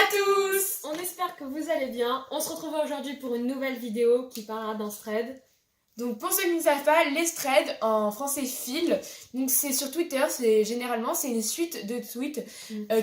à tous! On espère que vous allez bien. On se retrouve aujourd'hui pour une nouvelle vidéo qui parlera d'un thread. Donc pour ceux qui ne savent pas, les threads en français fil, donc c'est sur Twitter, généralement c'est une suite de tweets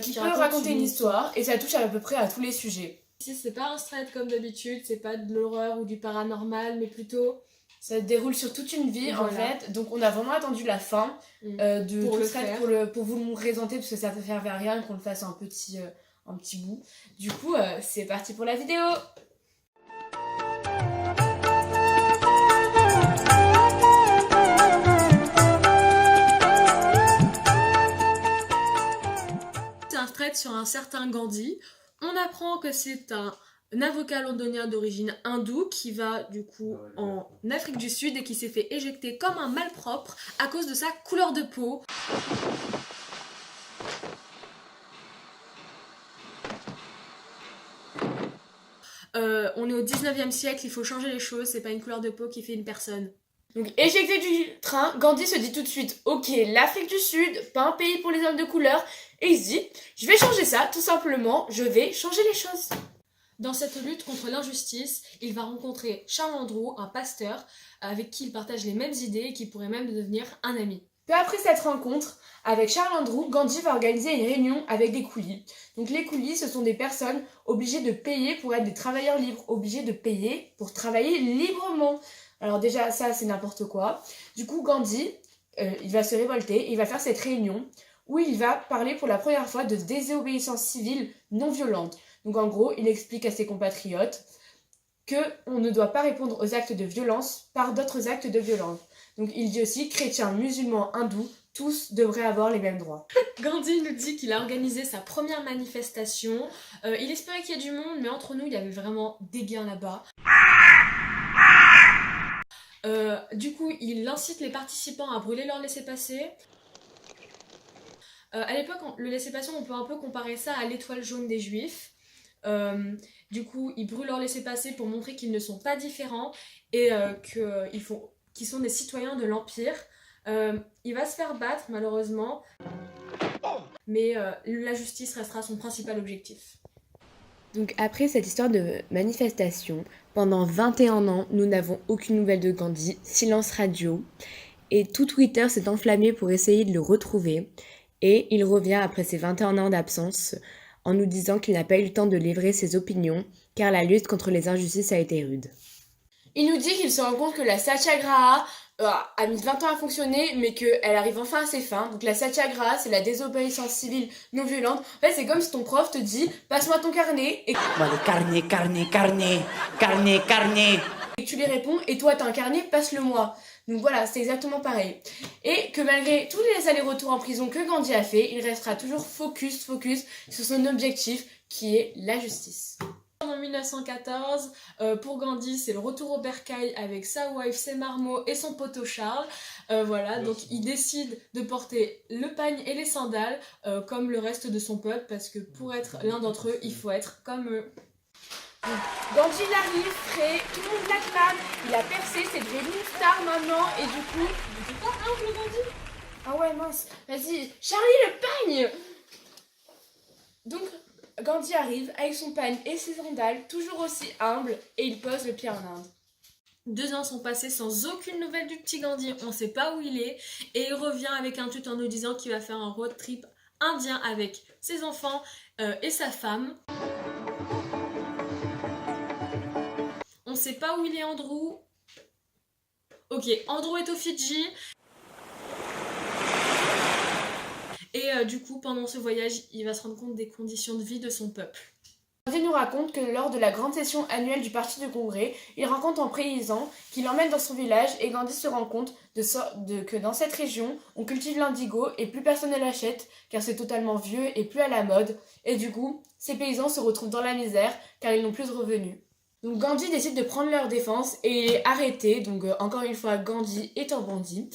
qui peut raconter une histoire et ça touche à peu près à tous les sujets. Ici c'est pas un thread comme d'habitude, c'est pas de l'horreur ou du paranormal, mais plutôt... Ça se déroule sur toute une vie en fait, donc on a vraiment attendu la fin de pour tout le thread faire. pour vous le présenter parce que ça peut faire à rien qu'on le fasse un petit bout. Du coup c'est parti pour la vidéo. C'est un thread sur un certain Gandhi. On apprend que c'est un avocat londonien d'origine hindoue qui va du coup en Afrique du Sud et qui s'est fait éjecter comme un malpropre à cause de sa couleur de peau. On est au 19e siècle, il faut changer les choses, c'est pas une couleur de peau qui fait une personne. Donc éjecté du train, Gandhi se dit tout de suite ok, l'Afrique du Sud, pas un pays pour les hommes de couleur, et il se dit je vais changer ça, tout simplement, je vais changer les choses. Dans cette lutte contre l'injustice, il va rencontrer Charles Andrew, un pasteur avec qui il partage les mêmes idées et qui pourrait même devenir un ami. Peu après cette rencontre avec Charles Andrew, Gandhi va organiser une réunion avec des coolies. Donc les coolies, ce sont des personnes obligées de payer pour être des travailleurs libres, obligés de payer pour travailler librement. Alors déjà, ça c'est n'importe quoi. Du coup, Gandhi, il va se révolter, il va faire cette réunion où il va parler pour la première fois de désobéissance civile non violente. Donc en gros, il explique à ses compatriotes qu'on ne doit pas répondre aux actes de violence par d'autres actes de violence. Donc il dit aussi chrétiens, musulmans, hindous, tous devraient avoir les mêmes droits. Gandhi nous dit qu'il a organisé sa première manifestation. Il espérait qu'il y ait du monde, mais entre nous, il y avait vraiment des gains là-bas. Du coup, il incite les participants à brûler leur laissez-passer. À l'époque, le laissez-passer, on peut un peu comparer ça à l'étoile jaune des Juifs. Du coup, ils brûlent leur laissez-passer pour montrer qu'ils ne sont pas différents et qu'ils sont des citoyens de l'Empire. Il va se faire battre, malheureusement, mais la justice restera son principal objectif. Donc après cette histoire de manifestation, pendant 21 ans, nous n'avons aucune nouvelle de Gandhi, silence radio, et tout Twitter s'est enflammé pour essayer de le retrouver, et il revient après ses 21 ans d'absence en nous disant qu'il n'a pas eu le temps de livrer ses opinions, car la lutte contre les injustices a été rude. Il nous dit qu'il se rend compte que la Satyagraha a mis 20 ans à fonctionner, mais qu'elle arrive enfin à ses fins. Donc la Satyagraha, c'est la désobéissance civile non violente. En fait, c'est comme si ton prof te dit « passe-moi ton carnet » et et que tu lui réponds « et toi, t'as un carnet, passe-le-moi ». Donc voilà, c'est exactement pareil. Et que malgré tous les allers-retours en prison que Gandhi a fait, il restera toujours focus sur son objectif qui est la justice. En 1914, pour Gandhi, c'est le retour au bercail avec sa wife, ses marmots et son poteau Charles. Voilà, donc il décide de porter le pagne et les sandales comme le reste de son peuple parce que pour être l'un d'entre eux, il faut être comme eux. Gandhi il arrive, frais, tout le monde l'acclame, il a percé, c'est devenu une star maintenant et du coup... C'est pas humble Gandhi? Ah ouais mince, vas-y, Charlie le pagne. Donc Gandhi arrive avec son pagne et ses sandales, toujours aussi humble, et il pose le pied en Inde. 2 ans sont passés sans aucune nouvelle du petit Gandhi, on sait pas où il est, et il revient avec un tweet en nous disant qu'il va faire un road trip indien avec ses enfants et sa femme. On sait pas où il est Andrew. Ok, Andrew est aux Fidji. Et du coup, pendant ce voyage, il va se rendre compte des conditions de vie de son peuple. Gandhi nous raconte que lors de la grande session annuelle du Parti du Congrès, il rencontre un paysan qui l'emmène dans son village et Gandhi se rend compte que dans cette région, on cultive l'indigo et plus personne ne l'achète car c'est totalement vieux et plus à la mode. Et du coup, ces paysans se retrouvent dans la misère car ils n'ont plus de revenus. Donc Gandhi décide de prendre leur défense et il est arrêté, donc encore une fois Gandhi est un bandit.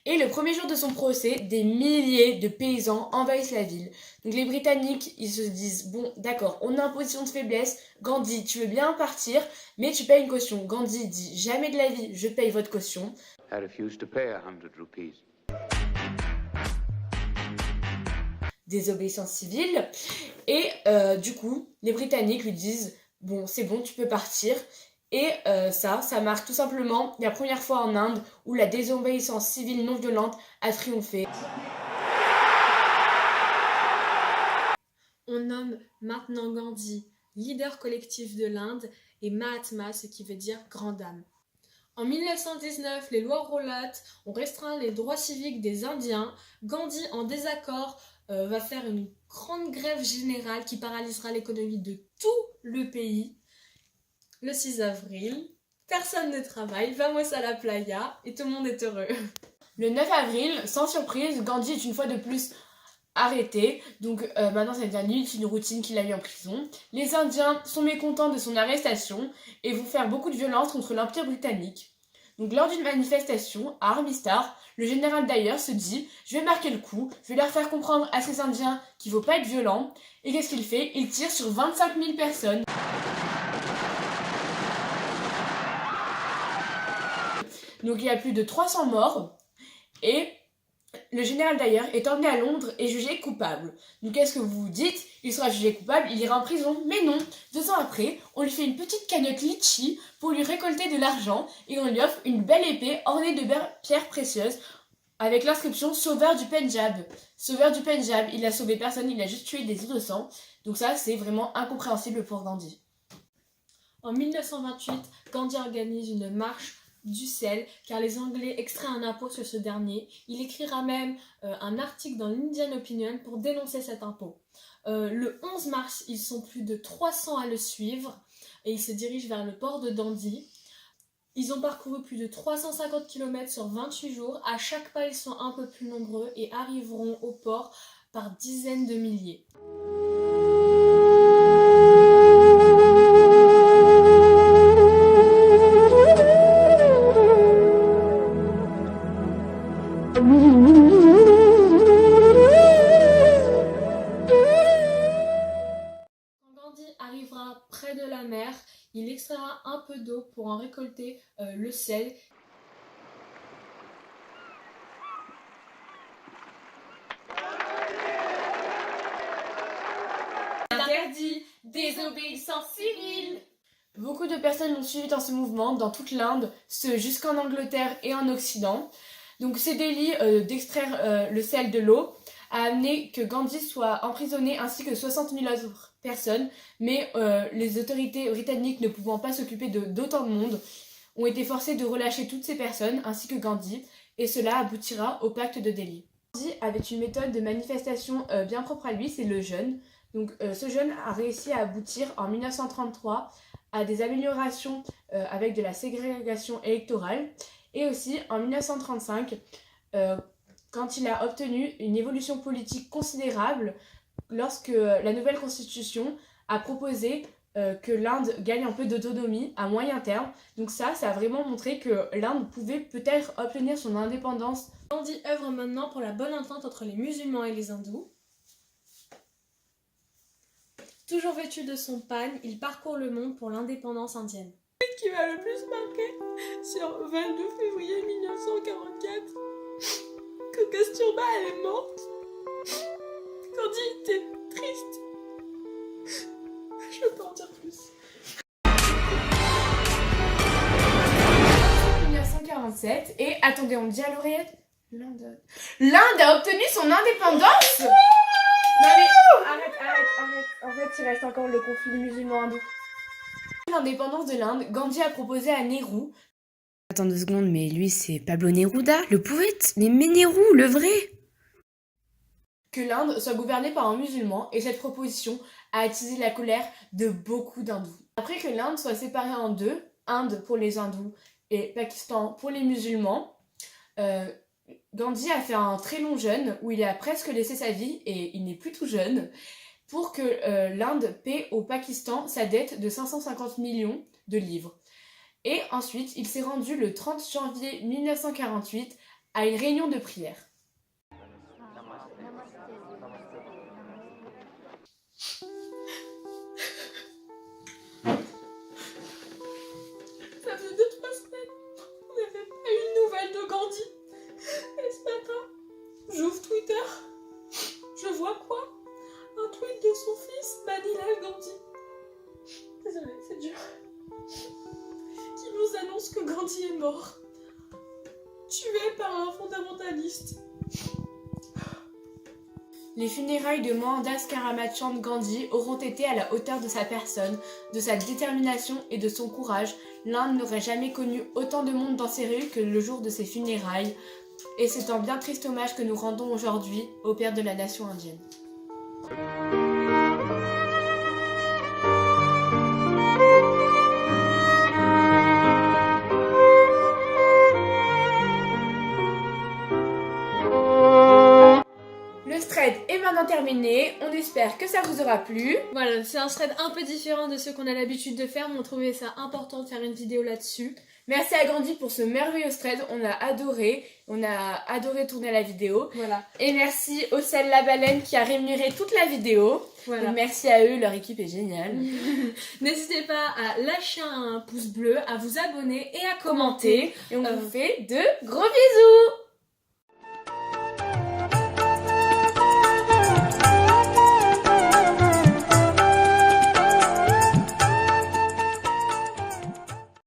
Et le premier jour de son procès, des milliers de paysans envahissent la ville. Donc les Britanniques, ils se disent, bon d'accord, on est en position de faiblesse, Gandhi tu veux bien partir, mais tu payes une caution. Gandhi dit, jamais de la vie, je paye votre caution. I refuse to pay 100 rupees. désobéissance civile. Et du coup, les Britanniques lui disent « Bon, c'est bon, tu peux partir ». Et ça marque tout simplement la première fois en Inde où la désobéissance civile non violente a triomphé. On nomme maintenant Gandhi leader collectif de l'Inde et Mahatma, ce qui veut dire grande dame. En 1919, les lois Rowlatt ont restreint les droits civiques des Indiens. Gandhi, en désaccord, va faire une grande grève générale qui paralysera l'économie de tout le pays. Le 6 avril, personne ne travaille, vamos à la playa et tout le monde est heureux. Le 9 avril, sans surprise, Gandhi est une fois de plus arrêté. Donc maintenant ça devient une routine qu'il a eu en prison. Les Indiens sont mécontents de son arrestation et vont faire beaucoup de violence contre l'Empire britannique. Donc lors d'une manifestation à Armistar, le général Dyer se dit « Je vais marquer le coup, je vais leur faire comprendre à ces Indiens qu'il ne faut pas être violent ». Et qu'est-ce qu'il fait? Il tire sur 25 000 personnes. Donc il y a plus de 300 morts et le général Dyer est emmené à Londres et jugé coupable. Donc qu'est-ce que vous vous dites? Il sera jugé coupable, il ira en prison. Mais non, 2 ans après, on lui fait une petite cagnotte litchi pour lui récolter de l'argent et on lui offre une belle épée ornée de pierres précieuses avec l'inscription Sauveur du Pendjab. Sauveur du Pendjab, il a sauvé personne, il a juste tué des innocents. Donc ça, c'est vraiment incompréhensible pour Gandhi. En 1928, Gandhi organise une marche du sel, car les Anglais extraient un impôt sur ce dernier. Il écrira même un article dans l'Indian Opinion pour dénoncer cet impôt. Le 11 mars, ils sont plus de 300 à le suivre et ils se dirigent vers le port de Dandi. Ils ont parcouru plus de 350 km sur 28 jours. À chaque pas, ils sont un peu plus nombreux et arriveront au port par dizaines de milliers. Arrivera près de la mer, il extraira un peu d'eau pour en récolter le sel. Interdit, désobéissance civile. Beaucoup de personnes l'ont suivi dans ce mouvement, dans toute l'Inde, jusqu'en Angleterre et en Occident. Donc ces délits d'extraire le sel de l'eau a amené que Gandhi soit emprisonné ainsi que 60 000 autres personnes, mais les autorités britanniques ne pouvant pas s'occuper d'autant de monde, ont été forcées de relâcher toutes ces personnes ainsi que Gandhi, et cela aboutira au pacte de Delhi. Gandhi avait une méthode de manifestation bien propre à lui, c'est le jeûne. Donc ce jeûne a réussi à aboutir en 1933 à des améliorations avec de la ségrégation électorale, et aussi en 1935, quand il a obtenu une évolution politique considérable lorsque la nouvelle constitution a proposé que l'Inde gagne un peu d'autonomie à moyen terme. Donc ça a vraiment montré que l'Inde pouvait peut-être obtenir son indépendance. Gandhi œuvre maintenant pour la bonne entente entre les musulmans et les hindous. Toujours vêtu de son pagne, il parcourt le monde pour l'indépendance indienne. Ce qui m'a le plus marqué sur 22 février 1944, que Kasturba elle est morte. Gandhi était triste. Je peux pas en dire plus. 1947 et attendez, on dit à l'oreillette, l'Inde a obtenu son indépendance. Non mais arrête. En fait, il reste encore le conflit musulman-hindou. L'indépendance de l'Inde, Gandhi a proposé à Nehru. Attends 2 secondes, mais lui c'est Pablo Neruda, le poète. Mais Nehru, le vrai. Que l'Inde soit gouvernée par un musulman, et cette proposition a attisé la colère de beaucoup d'hindous. Après que l'Inde soit séparée en deux, Inde pour les hindous et Pakistan pour les musulmans, Gandhi a fait un très long jeûne où il a presque laissé sa vie, et il n'est plus tout jeune, pour que l'Inde paie au Pakistan sa dette de 550 millions de livres. Et ensuite, il s'est rendu le 30 janvier 1948 à une réunion de prière. Ça faisait 2-3 semaines, on n'avait pas eu de nouvelles de Gandhi. Et ce matin, j'ouvre Twitter, je vois quoi? Gandhi est mort. Tué par un fondamentaliste. Les funérailles de Mohandas Karamchand Gandhi auront été à la hauteur de sa personne, de sa détermination et de son courage. L'Inde n'aurait jamais connu autant de monde dans ses rues que le jour de ses funérailles. Et c'est un bien triste hommage que nous rendons aujourd'hui au père de la nation indienne. Le thread est maintenant terminé, on espère que ça vous aura plu. Voilà, c'est un thread un peu différent de ceux qu'on a l'habitude de faire, mais on trouvait ça important de faire une vidéo là-dessus. Merci à Gandhi pour ce merveilleux thread, on a adoré tourner la vidéo. Voilà. Et merci au Sel La Baleine qui a rémunéré toute la vidéo. Voilà. Donc merci à eux, leur équipe est géniale. N'hésitez pas à lâcher un pouce bleu, à vous abonner et à Commentez commenter. et on vous fait de gros bisous.